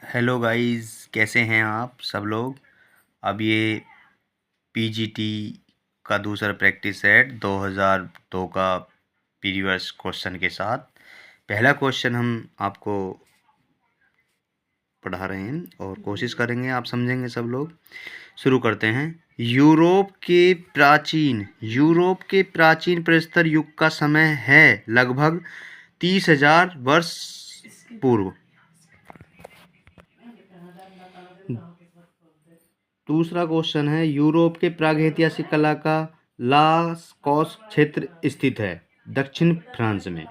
Hello guys, कैसे हैं आप सब लोग। अब ये पीजीटी का दूसरा प्रैक्टिस सेट 2002 का प्रीवियस क्वेश्चन के साथ पहला क्वेश्चन हम आपको पढ़ा रहे हैं और कोशिश करेंगे आप समझेंगे सब लोग। शुरू करते हैं। यूरोप के प्राचीन प्रस्तर युग का समय है लगभग 30,000 वर्ष पूर्व। दूसरा क्वेश्चन है, यूरोप के प्रागैतिहासिक कला का लास्कॉस क्षेत्र स्थित है दक्षिण फ्रांस में।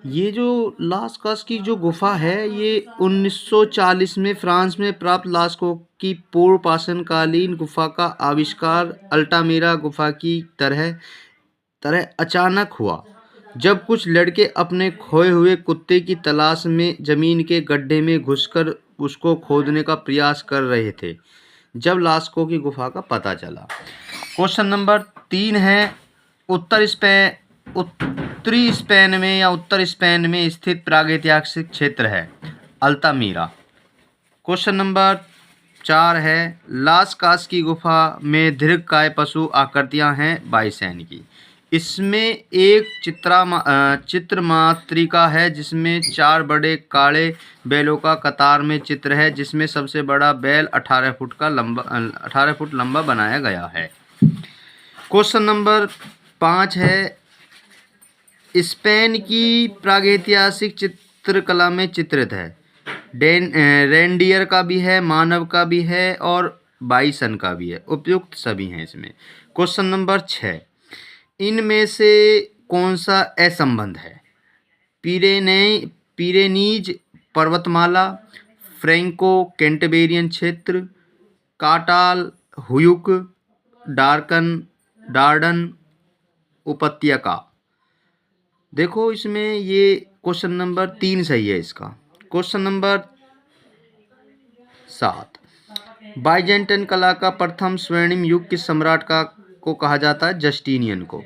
ये जो लास्कॉस की जो गुफा है ये 1940 में फ्रांस में प्राप्त लास्को की पूर्व पाषाणकालीन गुफा का आविष्कार अल्टामिरा गुफा की तरह अचानक हुआ, जब कुछ लड़के अपने खोए हुए कुत्ते की तलाश में जमीन के गड्ढे में घुसकर उसको खोदने का प्रयास कर रहे थे जब लास्को की गुफा का पता चला। क्वेश्चन नंबर 3 है, उत्तरी स्पेन में स्थित प्रागैतिहासिक क्षेत्र है अल्तामीरा। क्वेश्चन नंबर 4 है, लास्कास की गुफा में दीर्घकाय पशु आकृतियां हैं बाइसैन की। इसमें एक चित्रमातृका है जिसमें 4 बड़े काले बैलों का कतार में चित्र है, जिसमें सबसे बड़ा बैल 18 फुट लंबा बनाया गया है। क्वेश्चन नंबर 5 है, स्पेन की प्रागैतिहासिक चित्रकला में चित्रित है रेंडियर का भी है, मानव का भी है और बाइसन का भी है। उपयुक्त सभी हैं इसमें। क्वेश्चन नंबर 6, इनमें से कौन सा असंबद्ध है? पिरेनीज पर्वतमाला, फ्रैंको कैंटेबेरियन क्षेत्र, काटाल हुयुक, डार्डन उपत्यका। देखो इसमें ये क्वेश्चन नंबर 3 सही है इसका। क्वेश्चन नंबर 7, बाइजेंटाइन कला का प्रथम स्वर्णिम युग किस सम्राट को कहा जाता है? जस्टिनियन को।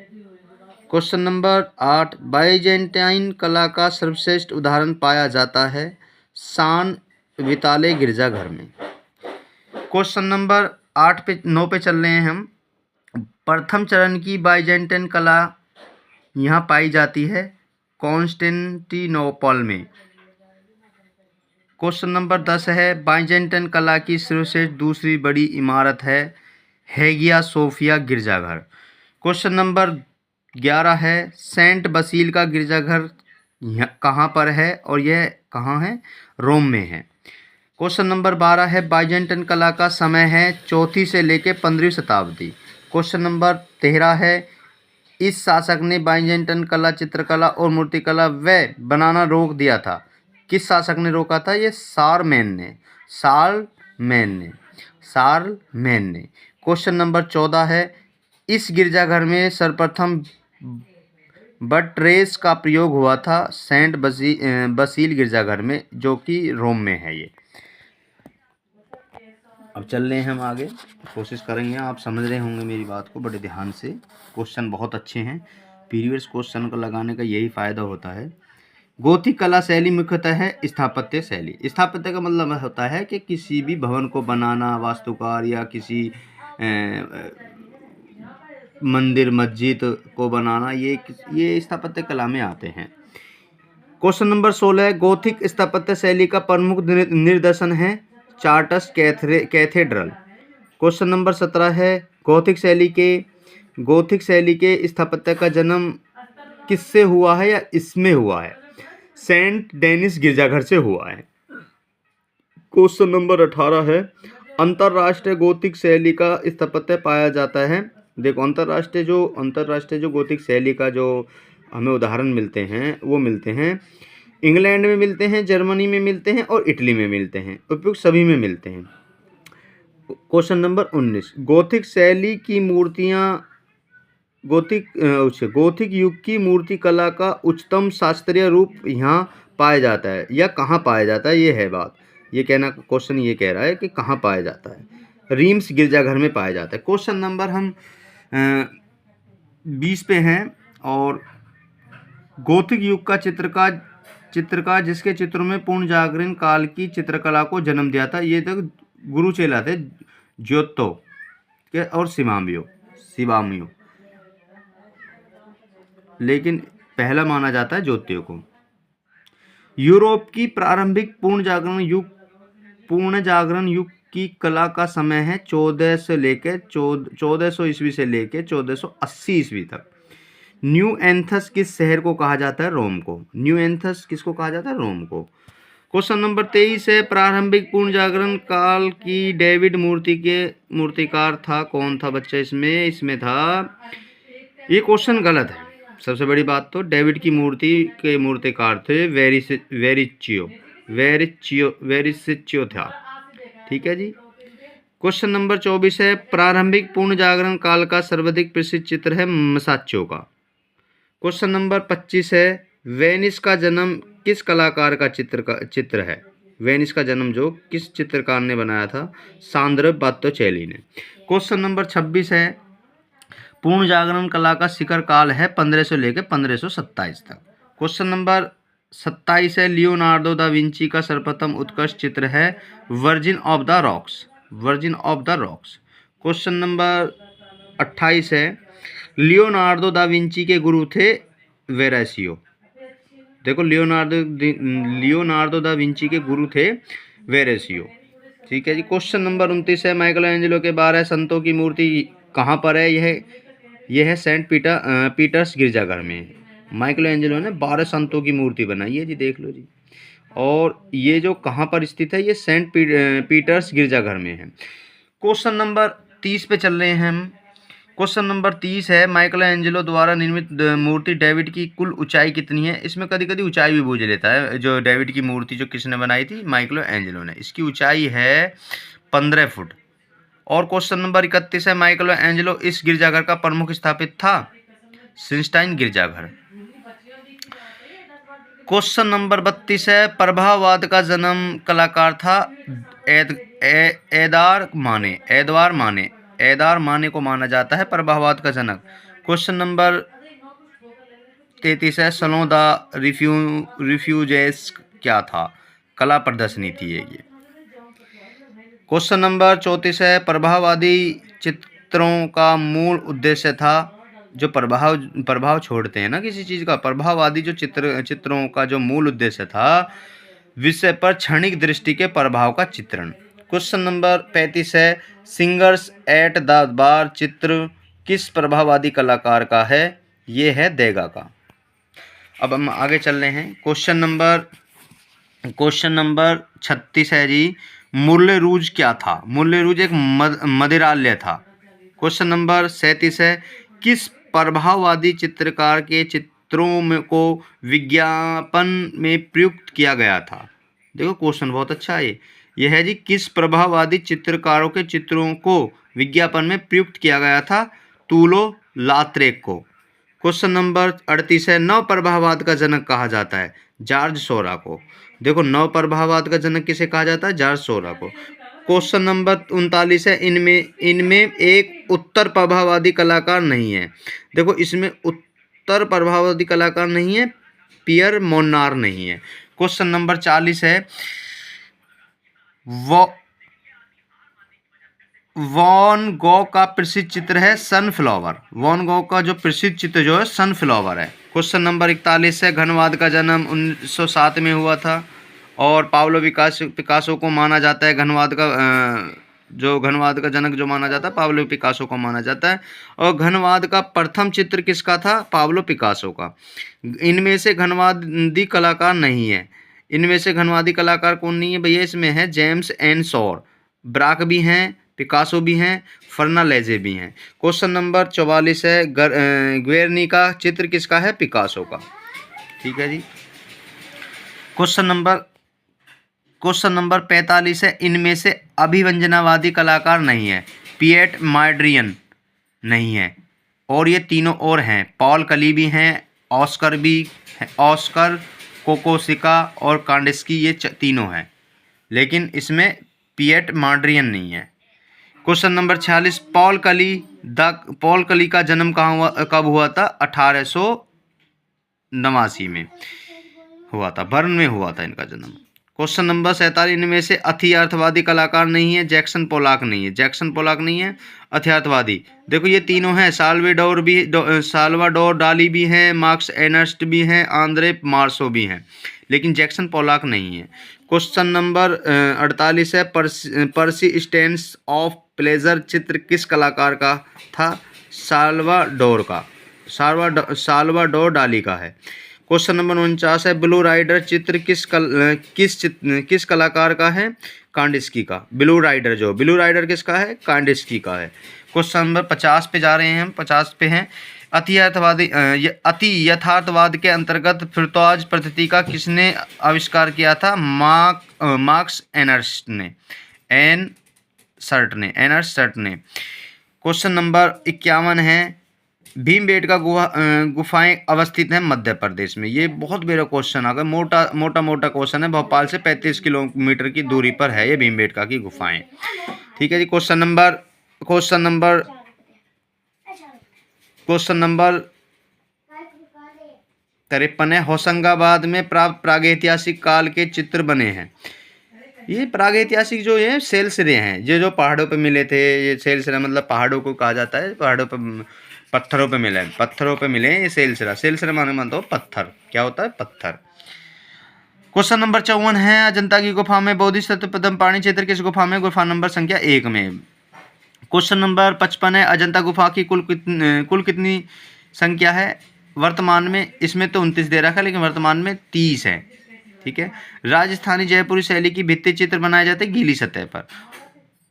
क्वेश्चन नंबर 8, बाइजेंटाइन कला का सर्वश्रेष्ठ उदाहरण पाया जाता है सान विताले गिरजाघर में। क्वेश्चन नंबर 9 पे चल रहे हैं हम। प्रथम चरण की बाइजेंटाइन कला यहाँ पाई जाती है कॉन्स्टेंटिनोपल में। क्वेश्चन नंबर 10 है, बाइजेंटाइन कला की सर्वश्रेष्ठ दूसरी बड़ी इमारत है हेगिया सोफिया गिरजाघर। क्वेश्चन नंबर 11 है, सेंट बसील का गिरजाघर कहाँ पर है और यह कहाँ है? रोम में है। क्वेश्चन नंबर 12 है, बाइजेंटाइन कला का समय है 4वीं से लेकर 15वीं शताब्दी। क्वेश्चन नंबर 13 है, इस शासक ने बाइजेंटाइन कला, चित्रकला और मूर्तिकला व बनाना रोक दिया था। किस शासक ने रोका था? ये शारलमैन ने। क्वेश्चन नंबर 14 है, इस गिरजाघर में सर्वप्रथम बट्रेस का प्रयोग हुआ था सेंट बसील गिरजाघर में, जो कि रोम में है ये। अब चल रहे हैं हम आगे, कोशिश करेंगे आप समझ रहे होंगे मेरी बात को बड़े ध्यान से। क्वेश्चन बहुत अच्छे हैं, प्रीवियस क्वेश्चन को लगाने का यही फ़ायदा होता है। गोथिक कला शैली मुख्यतः है स्थापत्य शैली। स्थापत्य का मतलब होता है कि किसी भी भवन को बनाना, वास्तुकार या किसी मंदिर मस्जिद को बनाना, ये स्थापत्य कला में आते हैं। क्वेश्चन नंबर 16, गोथिक स्थापत्य शैली का प्रमुख निदर्शन है चार्टस कैथेड्रल। क्वेश्चन नंबर 17 है, गोथिक शैली के स्थापत्य का जन्म किससे हुआ है या इसमें हुआ है? सेंट डेनिस गिरजाघर से हुआ है। क्वेश्चन नंबर 18 है, अंतरराष्ट्रीय गोथिक शैली का स्थापत्य पाया जाता है। देखो अंतरराष्ट्रीय जो गोथिक शैली का जो हमें उदाहरण मिलते हैं वो मिलते हैं इंग्लैंड में मिलते हैं, जर्मनी में मिलते हैं और इटली में मिलते हैं। उपयुक्त सभी में मिलते हैं। क्वेश्चन नंबर 19, गोथिक शैली की मूर्तियाँ गोथिक युग की मूर्ति कला का उच्चतम शास्त्रीय रूप यहाँ पाया जाता है या कहाँ पाया जाता है? ये है बात, ये कहना क्वेश्चन ये कह रहा है कि कहाँ पाया जाता है। रीम्स गिरजाघर में पाया जाता है। क्वेश्चन नंबर हम 20 पे हैं और गोथिक युग का चित्र का चित्रकार जिसके चित्रों में पूर्ण जागरण काल की चित्रकला को जन्म दिया था, ये तो गुरु चेला थे, ज्योतो के और शिवामियो, लेकिन पहला माना जाता है ज्योतियो को। यूरोप की प्रारंभिक पूर्ण जागरण युग की कला का समय है 1400 ईस्वी से लेके 1480 ईस्वी तक। न्यू एंथस किस शहर को कहा जाता है? रोम को। न्यू एंथस किसको कहा जाता है? रोम को। क्वेश्चन नंबर 23 है, प्रारंभिक पूर्ण जागरण काल की डेविड मूर्ति के मूर्तिकार था, कौन था बच्चा? इसमें था, ये क्वेश्चन गलत है। सबसे बड़ी बात तो डेविड की मूर्ति के मूर्तिकार थे वेरिसिचियो था। ठीक है जी। क्वेश्चन नंबर 24 है, प्रारंभिक पूर्ण जागरण काल का सर्वाधिक प्रसिद्ध चित्र है मसाच्यो का। क्वेश्चन नंबर 25 है, वेनिस का जन्म किस कलाकार का चित्र है? वेनिस का जन्म जो किस चित्रकार ने बनाया था? सांद्र बॉत्तिचेली ने। क्वेश्चन नंबर 26 है, पूर्ण जागरण कला का शिखर काल है 1500 लेकर 1527 तक। क्वेश्चन नंबर 27 है, लियोनार्डो दा विंची का सर्वप्रथम उत्कृष्ट चित्र है virgin of the rocks. Question number 28 है, लियोनार्डो दा विंची के गुरु थे वेरेसियो। देखो, लियोनार्डो दा विंची के गुरु थे वेरेसियो। ठीक है जी। क्वेश्चन नंबर 29 है, माइकल एंजेलो के 12 संतों की मूर्ति कहाँ पर है? यह है सेंट पीटर्स गिरजाघर में। माइकल एंजेलो ने 12 संतों की मूर्ति बनाई है जी, देख लो जी। और ये जो कहाँ पर स्थित है? ये सेंट पीटर्स गिरजाघर में है। क्वेश्चन नंबर 30 पे चल रहे हैं हम। क्वेश्चन नंबर 30 है, माइकल एंजेलो द्वारा निर्मित मूर्ति डेविड की कुल ऊंचाई कितनी है? इसमें कभी कभी ऊंचाई भी पूछ लेता है। जो डेविड की मूर्ति जो किसने बनाई थी? माइकल एंजेलो ने। इसकी ऊंचाई है 15 फुट। और क्वेश्चन नंबर 31 है, माइकल एंजेलो इस गिरजाघर का प्रमुख स्थापित था? सिस्टाइन गिरजाघर। क्वेश्चन नंबर 32 है, प्रभाववाद का जन्म कलाकार था एदवार माने को माना जाता है प्रभाववाद का जनक। क्वेश्चन नंबर 33 है, सलों द रिफ्यूजेस क्या था? कला प्रदर्शनी थी ये। क्वेश्चन नंबर 34 है, प्रभाववादी चित्रों का मूल उद्देश्य था? जो प्रभाव छोड़ते हैं ना किसी चीज़ का, प्रभाववादी जो चित्रों का जो मूल उद्देश्य था, विषय पर क्षणिक दृष्टि के प्रभाव का चित्रण। क्वेश्चन नंबर 35 है, सिंगर्स एट द बार चित्र किस प्रभाववादी कलाकार का है? ये है देगा का। अब हम आगे चल रहे हैं। क्वेश्चन नंबर 36 है जी, मुर्ले रूज क्या था? मुर्ले रूज एक मदिरालय था। क्वेश्चन नंबर 37 है, किस प्रभाववादी चित्रकार के चित्रों को विज्ञापन में प्रयुक्त किया गया था? देखो, क्वेश्चन बहुत अच्छा है। यह है जी, किस प्रभाववादी चित्रकारों के चित्रों को विज्ञापन में प्रयुक्त किया गया था? तूलो लात्रेक को। क्वेश्चन नंबर 38 है, नव प्रभाववाद का जनक कहा जाता है? जॉर्ज सोरा को। देखो, नव प्रभाववाद का जनक किसे कहा जाता है? जॉर्ज सोरा को। क्वेश्चन नंबर 39 है, इनमें एक उत्तर प्रभाववादी कलाकार नहीं है। देखो, इसमें उत्तर प्रभाववादी कलाकार नहीं है, पियर मोन्नार नहीं है। क्वेश्चन नंबर 40 है, वॉन गॉग का प्रसिद्ध चित्र है सनफ्लावर। वॉन गॉग का जो प्रसिद्ध चित्र जो है सनफ्लावर है। क्वेश्चन नंबर 41 है, घनवाद का जन्म 1907 में हुआ था और पाब्लो पिकासो को माना जाता है घनवाद का जनक जो माना जाता है पाब्लो पिकासो को माना जाता है। और घनवाद का प्रथम चित्र किसका था? पाब्लो पिकासो का। इनमें से घनवादी कलाकार नहीं है। इनमें से घनवादी कलाकार कौन नहीं है भैया? इसमें है जेम्स एन शॉर, ब्राक भी हैं, पिकासो भी हैं, फर्नालेजे भी हैं। क्वेश्चन नंबर 44 है, ग्वेर्निका चित्र किसका है? पिकासो का। ठीक है जी। क्वेश्चन नंबर 45 है, इनमें से अभिव्यंजनावादी कलाकार नहीं है। पिएट मार्ड्रियन नहीं है और ये तीनों और हैं, पॉल कली भी हैं, ऑस्कर कोकोसिका और कांडिस्की, ये तीनों हैं, लेकिन इसमें पिएट मार्ड्रियन नहीं है। क्वेश्चन नंबर 46, पॉल कली का जन्म कब हुआ था? 1889 में हुआ था, बर्न में हुआ था इनका जन्म। क्वेश्चन नंबर 47, इनमें से अतियर्थवादी कलाकार नहीं है। जैक्सन पोलाक नहीं है, जैक्सन पोलाक नहीं है। अतियर्थवादी देखो ये तीनों हैं, साल्वाडोर डाली भी हैं, मार्क्स एर्नस्ट भी हैं, आंद्रे मार्सो भी हैं, लेकिन जैक्सन पोलाक नहीं है। क्वेश्चन नंबर 48 है, पर्सी स्टेन्स ऑफ प्लेजर चित्र किस कलाकार का था? साल्वाडोर डाली का है। क्वेश्चन नंबर 49 है, ब्लू राइडर चित्र किस कलाकार का है? कांडिस्की का। ब्लू राइडर किसका है? कांडिस्की का है। क्वेश्चन नंबर 50 पे जा रहे हैं हम, 50 पे हैं, अति यथार्थवाद के अंतर्गत फिरतौज पद्धति का किसने आविष्कार किया था? मार्क्स एर्नस्ट ने। क्वेश्चन नंबर 51 है, भीमबेटका गुफाएं अवस्थित हैं मध्य प्रदेश में। ये बहुत बड़ा क्वेश्चन, अगर मोटा क्वेश्चन है। भोपाल से 35 किलोमीटर की दूरी पर है ये भीमबेटका की गुफाएं। ठीक है जी। क्वेश्चन नंबर 53 है, होशंगाबाद में प्राप्त प्रागैतिहासिक काल के चित्र बने हैं। ये प्रागैतिहासिक जो ये सेलसिरे हैं, ये जो पहाड़ों पे मिले थे, ये सेलसिरा मतलब पहाड़ों को कहा जाता है, पहाड़ों पे पत्थरों पे मिले ये सेलसिरा माने तो पत्थर, क्या होता है? पत्थर। क्वेश्चन नंबर 54 है, अजंता की गुफा में बोधिसत्व पद्मपाणि चित्र किस गुफा में? गुफा नंबर संख्या 1 में। क्वेश्चन नंबर 55 है, अजंता गुफा की कुल कितनी संख्या है? वर्तमान में इसमें तो 29 दे रखा है, लेकिन वर्तमान में 30 है। ठीक है। राजस्थानी जयपुरी शैली की भित्ति चित्र बनाए जाते हैं गीली सतह पर।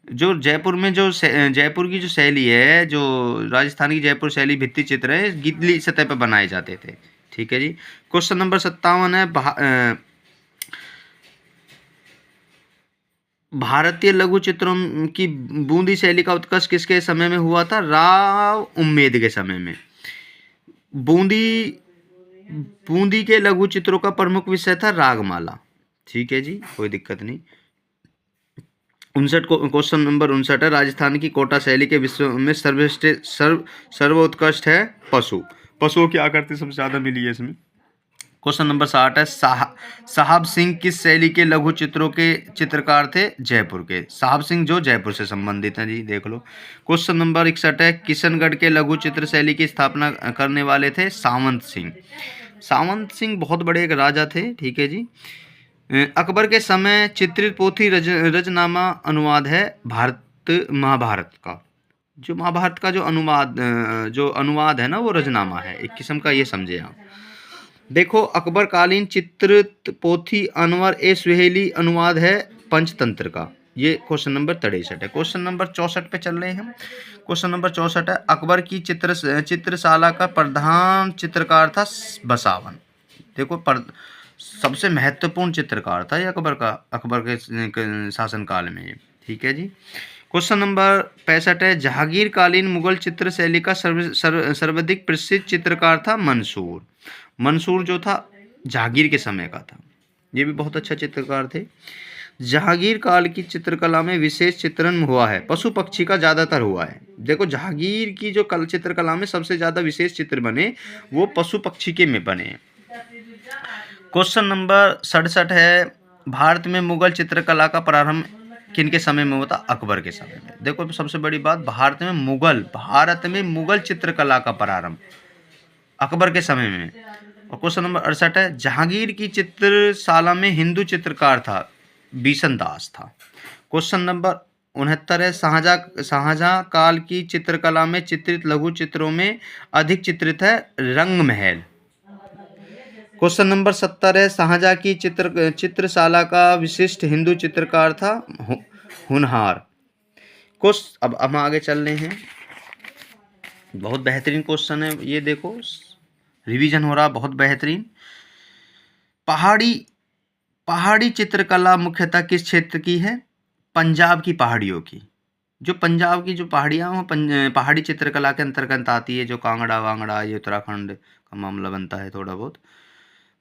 जो जयपुर में जयपुर की जो शैली है, जो राजस्थानी की जयपुर शैली भित्ति चित्र है, गीली सतह पर बनाए जाते थे। ठीक है जी। क्वेश्चन नंबर 57 है, भारतीय लघु चित्रों की बूंदी शैली का उत्कर्ष किसके समय में हुआ था? राव उम्मेद के समय में। बूंदी के लघु चित्रों का प्रमुख विषय था रागमाला। ठीक है जी, कोई दिक्कत नहीं। 59 क्वेश्चन नंबर 59 है, राजस्थान की कोटा शैली के विश्व में सर्वोत्कृष्ट है पशु की आकृति सबसे ज्यादा मिली है इसमें। क्वेश्चन नंबर 60 है, साहब सिंह किस शैली के लघु चित्रों के चित्रकार थे? जयपुर के। साहब सिंह जो जयपुर से संबंधित हैं जी, देख लो। क्वेश्चन नंबर 61 है, किशनगढ़ के लघु चित्र शैली की स्थापना करने वाले थे? सावंत सिंह बहुत बड़े एक राजा थे। ठीक है जी। अकबर के समय चित्रित पोथी रजनामा अनुवाद है महाभारत का। जो महाभारत का जो अनुवाद है ना, वो रजनामा है एक किस्म का, ये समझे आप। देखो, अकबर कालीन चित्रित पोथी अनवर ए सुहेली अनुवाद है पंचतंत्र का। ये क्वेश्चन नंबर 63 है। क्वेश्चन नंबर 64 पे चल रहे हैं हम। क्वेश्चन नंबर 64 है, अकबर की चित्रशाला का प्रधान चित्रकार था बसावन। देखो, सबसे महत्वपूर्ण चित्रकार था ये अकबर के शासनकाल में ये। ठीक है जी। क्वेश्चन नंबर 65 है, जहांगीरकालीन मुगल चित्र शैली का सर्वाधिक प्रसिद्ध चित्रकार था मंसूर जो था जहांगीर के समय का था। ये भी बहुत अच्छा चित्रकार थे। जहांगीर काल की चित्रकला में विशेष चित्रण हुआ है, पशु पक्षी का ज्यादातर हुआ है। देखो, जहांगीर की जो चित्रकला में सबसे ज्यादा विशेष चित्र बने वो पशु पक्षी के में बने। क्वेश्चन नंबर 67 है, भारत में मुगल चित्रकला का प्रारंभ किनके समय में हुआ था? अकबर के समय में। देखो, सबसे बड़ी बात, भारत में मुगल चित्रकला का प्रारंभ अकबर के समय में। और क्वेश्चन नंबर 68 है, जहांगीर की चित्रशाला में हिंदू चित्रकार था बिशन दास था। क्वेश्चन नंबर 69 है, शाहजहां काल की चित्रकला में चित्रित लघु चित्रों में अधिक चित्रित है रंगमहल। क्वेश्चन नंबर 70 है, शाहजहां की चित्रशाला का विशिष्ट हिंदू चित्रकार था होनहार। अब हम आगे चल रहे हैं। बहुत बेहतरीन क्वेश्चन है ये, देखो रिवीजन हो रहा, बहुत बेहतरीन। पहाड़ी चित्रकला मुख्यतः किस क्षेत्र की है? पंजाब की पहाड़ियों की। जो पंजाब की जो पहाड़ियाँ वो पहाड़ी चित्रकला के अंतर्गत आती है। जो कांगड़ा वांगड़ा, ये उत्तराखंड का मामला बनता है थोड़ा बहुत।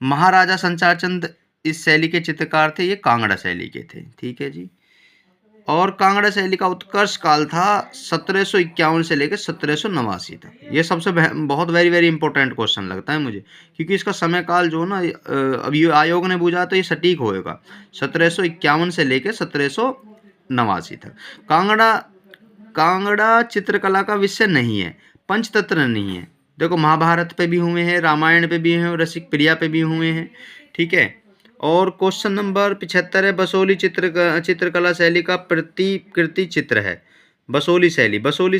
महाराजा संचार चंद इस शैली के चित्रकार थे, ये कांगड़ा शैली के थे। ठीक है जी। और कांगड़ा शैली का उत्कर्ष काल था 1751 से लेकर 1789 तक। ये सबसे बहुत वेरी वेरी इंपॉर्टेंट क्वेश्चन लगता है मुझे, क्योंकि इसका समय काल जो ना अब ये आयोग ने पूछा तो ये सटीक होएगा, 1751 से लेकर 1789 तक। कांगड़ा कांगड़ा चित्रकला का विषय नहीं है, पंचतंत्र नहीं है। देखो महाभारत पे भी हुए हैं, रामायण पे भी हैं, रसिक प्रिया पे भी हुए हैं, ठीक है। और क्वेश्चन नंबर 75 है, बसोली चित्रकला शैली का प्रतिकृति चित्र है। बसोली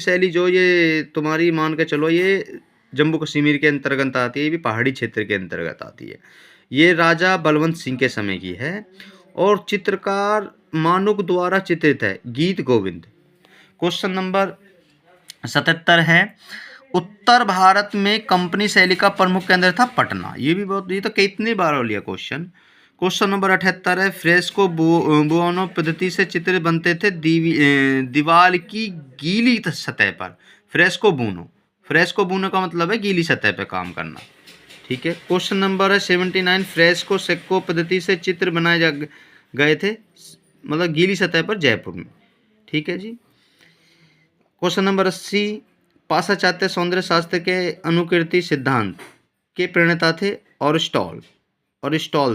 शैली जो ये तुम्हारी मान के चलो ये जम्मू कश्मीर के अंतर्गत आती है, ये भी पहाड़ी क्षेत्र के अंतर्गत आती है। ये राजा बलवंत सिंह के समय की है और चित्रकार मानुक द्वारा चित्रित है, गीत गोविंद। क्वेश्चन नंबर 77 है, उत्तर भारत में कंपनी शैली का प्रमुख केंद्र था पटना। ये भी बहुत, ये तो कितनी बार हो लिया क्वेश्चन। क्वेश्चन नंबर 78 है, फ्रेस्को बुओनो पद्धति से चित्र बनते थे दीवार की गीली सतह पर। फ्रेस्को बुनो का मतलब है गीली सतह पर काम करना, ठीक है। क्वेश्चन नंबर है 79, फ्रेस्को सेक्को पद्धति से चित्र बनाए गए थे, मतलब गीली सतह पर जयपुर में, ठीक है जी। क्वेश्चन नंबर 80, पाश्चात्य सौंदर्य शास्त्र के अनुकृति सिद्धांत के प्रणेता थे अरिस्टॉल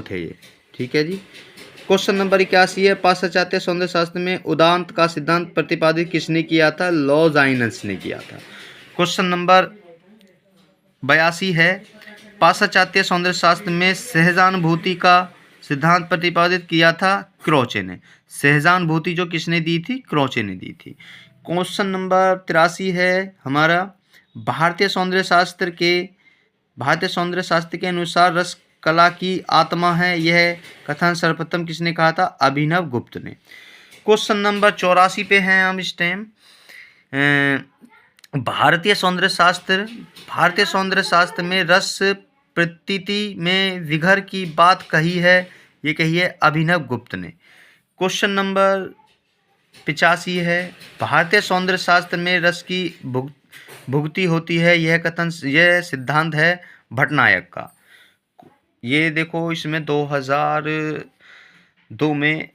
थे ये, ठीक है जी। क्वेश्चन नंबर 81 है, पाश्चात्य सौंदर्य शास्त्र में उदांत का सिद्धांत प्रतिपादित किसने किया था? लॉजाइनस ने किया था। क्वेश्चन नंबर 82 है, पाश्चात्य सौंदर्य शास्त्र में सहजानुभूति का सिद्धांत प्रतिपादित किया था क्रोचे ने। सहजानुभूति जो किसने दी थी? क्रोचे ने दी थी। क्वेश्चन नंबर 83 है हमारा, भारतीय सौंदर्य शास्त्र के अनुसार रस कला की आत्मा है, यह कथन सर्वप्रथम किसने कहा था? अभिनव गुप्त ने। क्वेश्चन नंबर 84 पे हैं हम इस टाइम। भारतीय सौंदर्य शास्त्र में रस प्रतीति में विघर की बात कही है, ये कही है अभिनव गुप्त ने। क्वेश्चन नंबर 85 है, भारतीय सौंदर्य शास्त्र में रस की भुक्ति होती है, यह सिद्धांत है भटनायक का। ये देखो इसमें 2002 में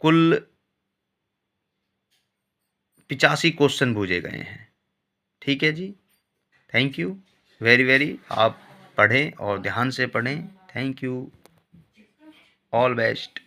कुल 85 क्वेश्चन पूछे गए हैं, ठीक है जी। Thank you very very. आप पढ़ें और ध्यान से पढ़ें। Thank you, all best.